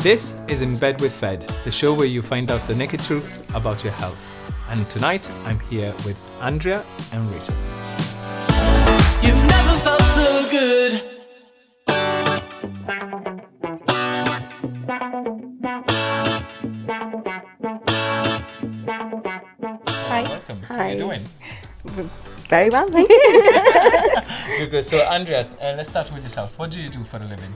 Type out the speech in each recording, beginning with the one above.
This is In Bed with Fed, the show where you find out the naked truth about your health. And tonight, I'm here with Andrea and Rachel. You've never felt so good. Hi. Welcome. Hi. How are you doing? Very well, thank you. Good. So, Andrea, let's start with yourself. What do you do for a living?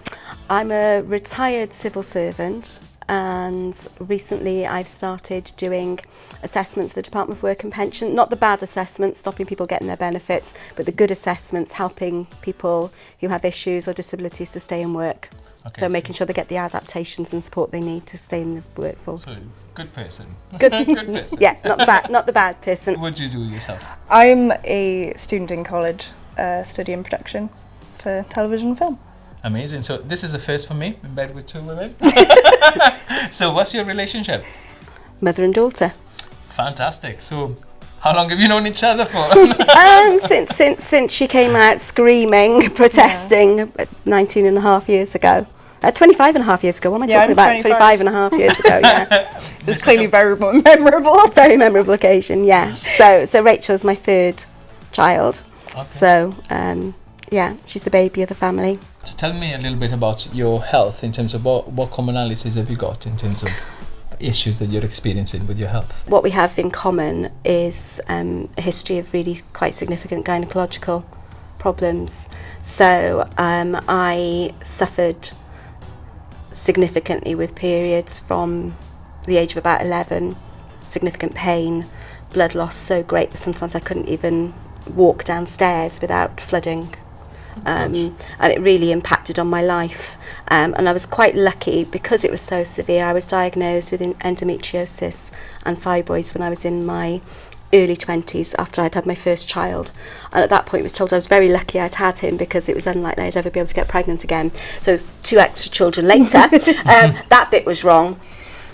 I'm a retired civil servant, and recently I've started doing assessments for the Department of Work and Pension. Not the bad assessments, stopping people getting their benefits, but the good assessments, helping people who have issues or disabilities to stay in work. Okay, so making sure they get the adaptations and support they need to stay in the workforce. So, good person. Good, good person. Yeah, not the bad person. What do you do yourself? I'm a student in college, studying production for television and film. Amazing. So this is a first for me, in bed with two women. So what's your relationship? Mother and daughter. Fantastic. So how long have you known each other for? Since she came out screaming, protesting 19 and a half years ago. 25 and a half years ago, what am I talking about? 25 and a half years ago, yeah. It was clearly very memorable. Very memorable occasion, yeah. So Rachel's my third child. Okay. So, yeah, she's the baby of the family. So tell me a little bit about your health in terms of what commonalities have you got in terms of issues that you're experiencing with your health? What we have in common is a history of really quite significant gynecological problems. So I suffered significantly with periods from the age of about 11, significant pain, blood loss so great that sometimes I couldn't even walk downstairs without flooding. And it really impacted on my life. And I was quite lucky because it was so severe. I was diagnosed with endometriosis and fibroids when I was in my early 20s after I'd had my first child. And at that point I was told I was very lucky I'd had him because it was unlikely I'd ever be able to get pregnant again. So 2 extra children later, that bit was wrong.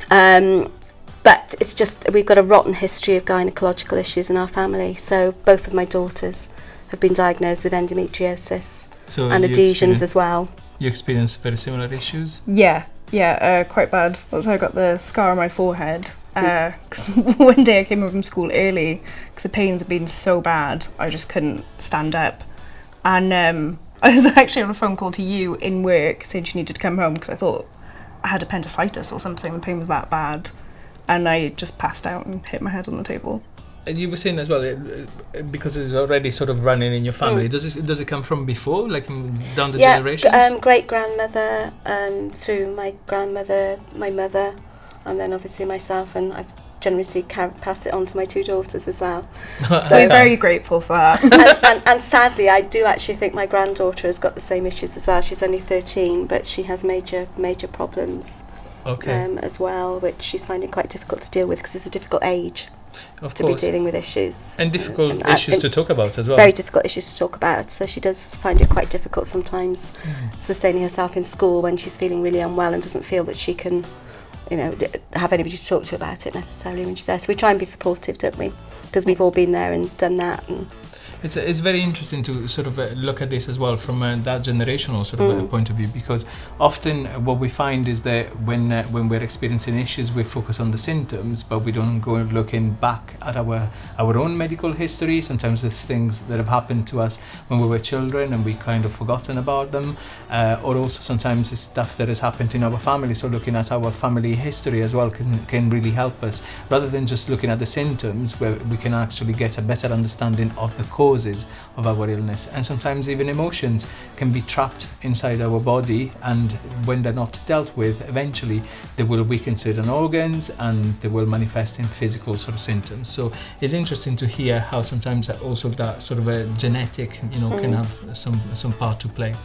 But it's just, we've got a rotten history of gynecological issues in our family. So both of my daughters have been diagnosed with endometriosis and adhesions as well. You experienced very similar issues? Yeah, quite bad. That's how I got the scar on my forehead. Because one day I came home from school early because the pains had been so bad I just couldn't stand up. And I was actually on a phone call to you in work saying you needed to come home because I thought I had appendicitis or something. The pain was that bad. And I just passed out and hit my head on the table. And you were saying as well, because it's already sort of running in your family, does it come from before, like down the generations? Yeah, great-grandmother, through my grandmother, my mother, and then obviously myself, and I've generously passed it on to my 2 daughters as well. So we're very grateful for that. and sadly, I do actually think my granddaughter has got the same issues as well. She's only 13, but she has major problems as well, which she's finding quite difficult to deal with because it's a difficult age. Of to course. be dealing with issues. And difficult issues to talk about as well. Very difficult issues to talk about. So she does find it quite difficult sometimes sustaining herself in school when she's feeling really unwell and doesn't feel that she can, have anybody to talk to about it necessarily when she's there. So we try and be supportive, don't we? Because we've all been there and done that. And it's very interesting to sort of look at this as well from that generational sort of point of view, because often what we find is that when we're experiencing issues, we focus on the symptoms, but we don't go looking back at our own medical history. Sometimes there's things that have happened to us when we were children and we kind of forgotten about them, or also sometimes it's stuff that has happened in our family. So looking at our family history as well can really help us, rather than just looking at the symptoms, where we can actually get a better understanding of the causes of our illness. And sometimes even emotions can be trapped inside our body, and when they're not dealt with, eventually they will weaken certain organs and they will manifest in physical sort of symptoms. So it's interesting to hear how sometimes also that sort of a genetic can have some part to play.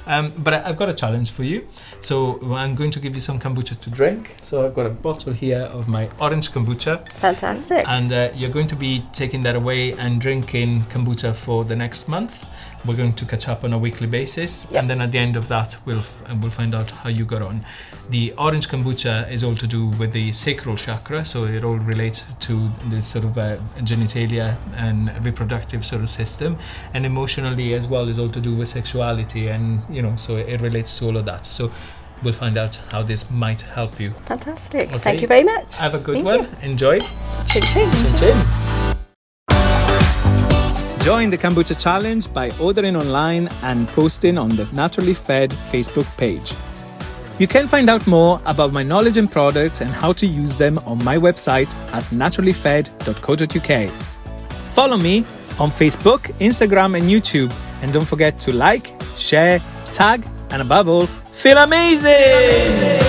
But I've got a challenge for you. So I'm going to give you some kombucha to drink. So I've got a bottle here of my orange kombucha. Fantastic. And you're going to be taking that away and drinking kombucha for the next month. We're going to catch up on a weekly basis, and then at the end of that we'll find out how you got on. The orange kombucha is all to do with the sacral chakra, so it all relates to the sort of genitalia and reproductive sort of system, and emotionally as well is all to do with sexuality, and so it relates to all of that. So we'll find out how this might help you. Fantastic. Okay. Thank you very much. Have a good Thank one. you. Enjoy. Chin chin. Chin chin. Join the Kombucha Challenge by ordering online and posting on the Naturally Fed Facebook page. You can find out more about my knowledge and products and how to use them on my website at naturallyfed.co.uk. Follow me on Facebook, Instagram and YouTube, and don't forget to like, share, tag, and above all, feel amazing!